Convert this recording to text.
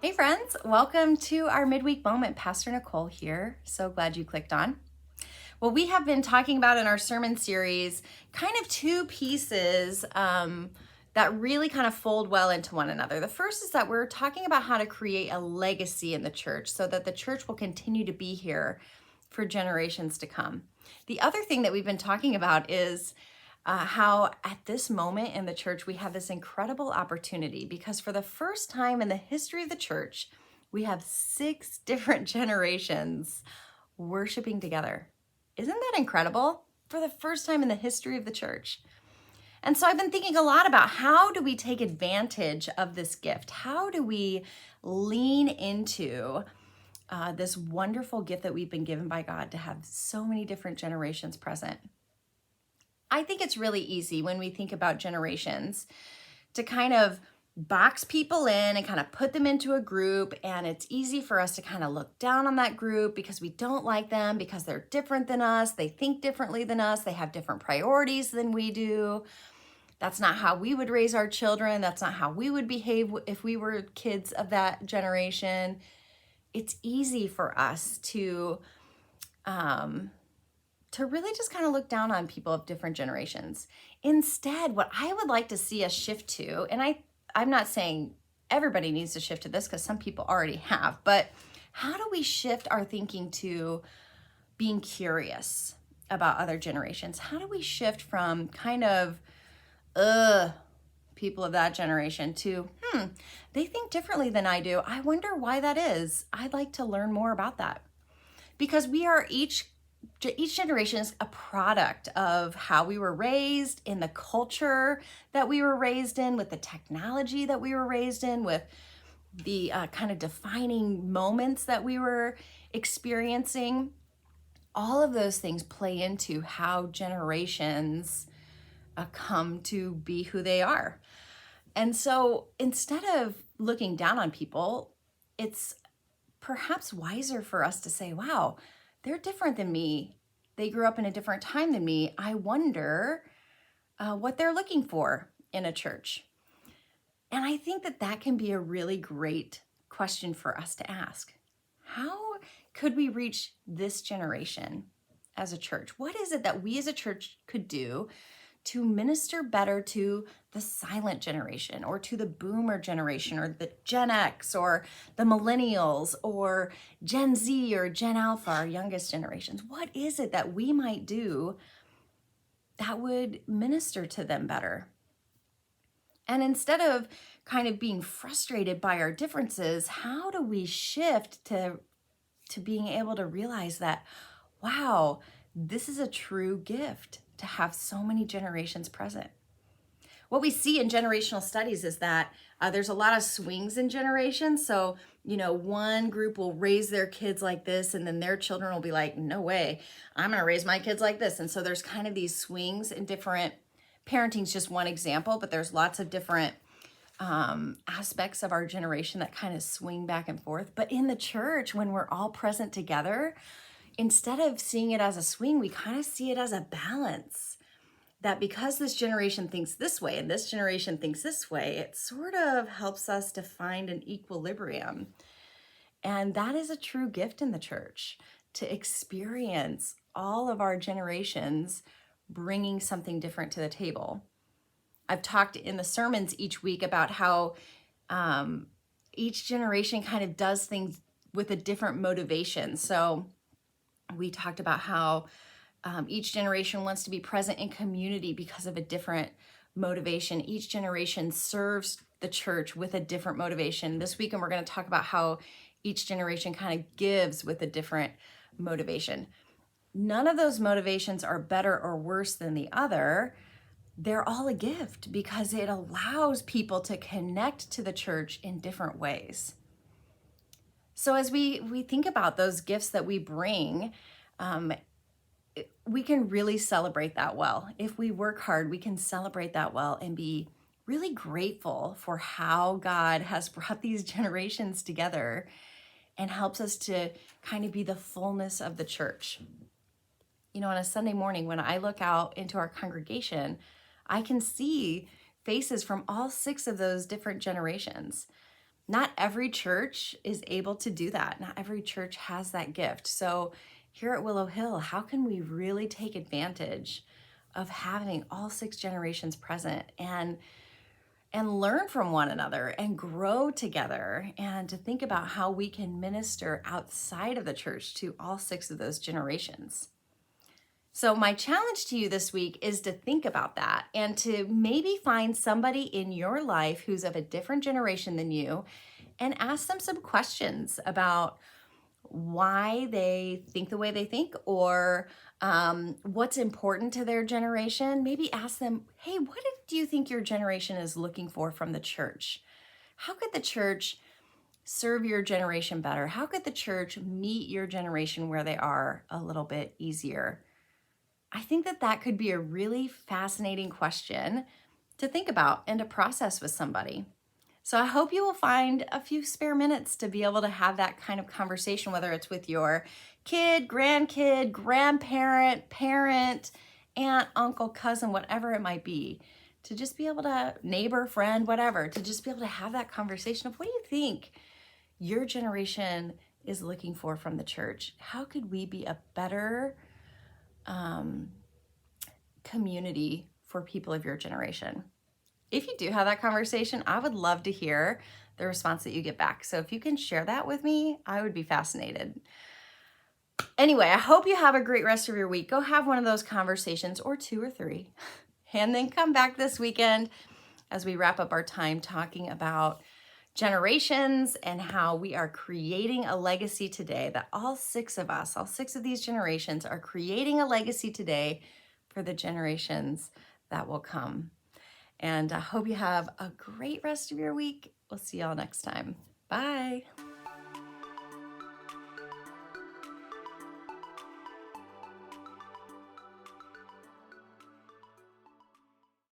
Hey friends, welcome to our Midweek Moment. Pastor Nicole here. So glad you clicked on. Well, we have been talking about in our sermon series kind of two pieces that really kind of fold well into one another. The first is that we're talking about how to create a legacy in the church so that the church will continue to be here for generations to come. The other thing that we've been talking about is how at this moment in the church we have this incredible opportunity because for the first time in the history of the church, we have 6 different generations worshiping together. Isn't that incredible? For the first time in the history of the church. And so I've been thinking a lot about how do we take advantage of this gift? How do we lean into this wonderful gift that we've been given by God to have so many different generations present? I think it's really easy when we think about generations to kind of box people in and kind of put them into a group. And it's easy for us to kind of look down on that group because we don't like them, because they're different than us. They think differently than us. They have different priorities than we do. That's not how we would raise our children. That's not how we would behave if we were kids of that generation. It's easy for us to really just kind of look down on people of different generations. Instead, what I would like to see us shift to, and I'm not saying everybody needs to shift to this because some people already have, but how do we shift our thinking to being curious about other generations? How do we shift from kind of, people of that generation to, they think differently than I do. I wonder why that is. I'd like to learn more about that because we are each generation is a product of how we were raised, in the culture that we were raised in, with the technology that we were raised in, with the kind of defining moments that we were experiencing. All of those things play into how generations come to be who they are. And so instead of looking down on people, it's perhaps wiser for us to say, wow, they're different than me. They grew up in a different time than me. I wonder what they're looking for in a church. And I think that that can be a really great question for us to ask. How could we reach this generation as a church? What is it that we as a church could do to minister better to the silent generation or to the boomer generation or the Gen X or the millennials or Gen Z or Gen Alpha, our youngest generations? What is it that we might do that would minister to them better? And instead of kind of being frustrated by our differences, how do we shift to being able to realize that, wow, this is a true gift to have so many generations present? What we see in generational studies is that there's a lot of swings in generations. So, one group will raise their kids like this, and then their children will be like, no way, I'm going to raise my kids like this. And so there's kind of these swings in different, parenting's just one example, but there's lots of different aspects of our generation that kind of swing back and forth. But in the church, when we're all present together, instead of seeing it as a swing, we kind of see it as a balance. That because this generation thinks this way and this generation thinks this way, it sort of helps us to find an equilibrium. And that is a true gift in the church, to experience all of our generations bringing something different to the table. I've talked in the sermons each week about how each generation kind of does things with a different motivation. So we talked about how each generation wants to be present in community because of a different motivation. Each generation serves the church with a different motivation. This weekend, we're going to talk about how each generation kind of gives with a different motivation. None of those motivations are better or worse than the other. They're all a gift because it allows people to connect to the church in different ways. So as we think about those gifts that we bring, we can really celebrate that well. If we work hard, we can celebrate that well and be really grateful for how God has brought these generations together and helps us to kind of be the fullness of the church. On a Sunday morning, when I look out into our congregation, I can see faces from all 6 of those different generations. not every church is able to do that. Not every church has that gift. So here at Willow Hill, how can we really take advantage of having all 6 generations present and learn from one another and grow together, and to think about how we can minister outside of the church to all 6 of those generations? So my challenge to you this week is to think about that and to maybe find somebody in your life who's of a different generation than you and ask them some questions about why they think the way they think, or what's important to their generation. Maybe ask them, hey, what do you think your generation is looking for from the church? How could the church serve your generation better? How could the church meet your generation where they are a little bit easier? I think that could be a really fascinating question to think about and to process with somebody. So I hope you will find a few spare minutes to be able to have that kind of conversation, whether it's with your kid, grandkid, grandparent, parent, aunt, uncle, cousin, whatever it might be, to just be able to, neighbor, friend, whatever, to just be able to have that conversation of, what do you think your generation is looking for from the church? How could we be a better community for people of your generation? If you do have that conversation, I would love to hear the response that you get back. So if you can share that with me, I would be fascinated. Anyway, I hope you have a great rest of your week. Go have one of those conversations, or 2 or 3, and then come back this weekend as we wrap up our time talking about generations and how we are creating a legacy today, that all 6 of us, all 6 of these generations, are creating a legacy today for the generations that will come. And I hope you have a great rest of your week. We'll see y'all next time. Bye.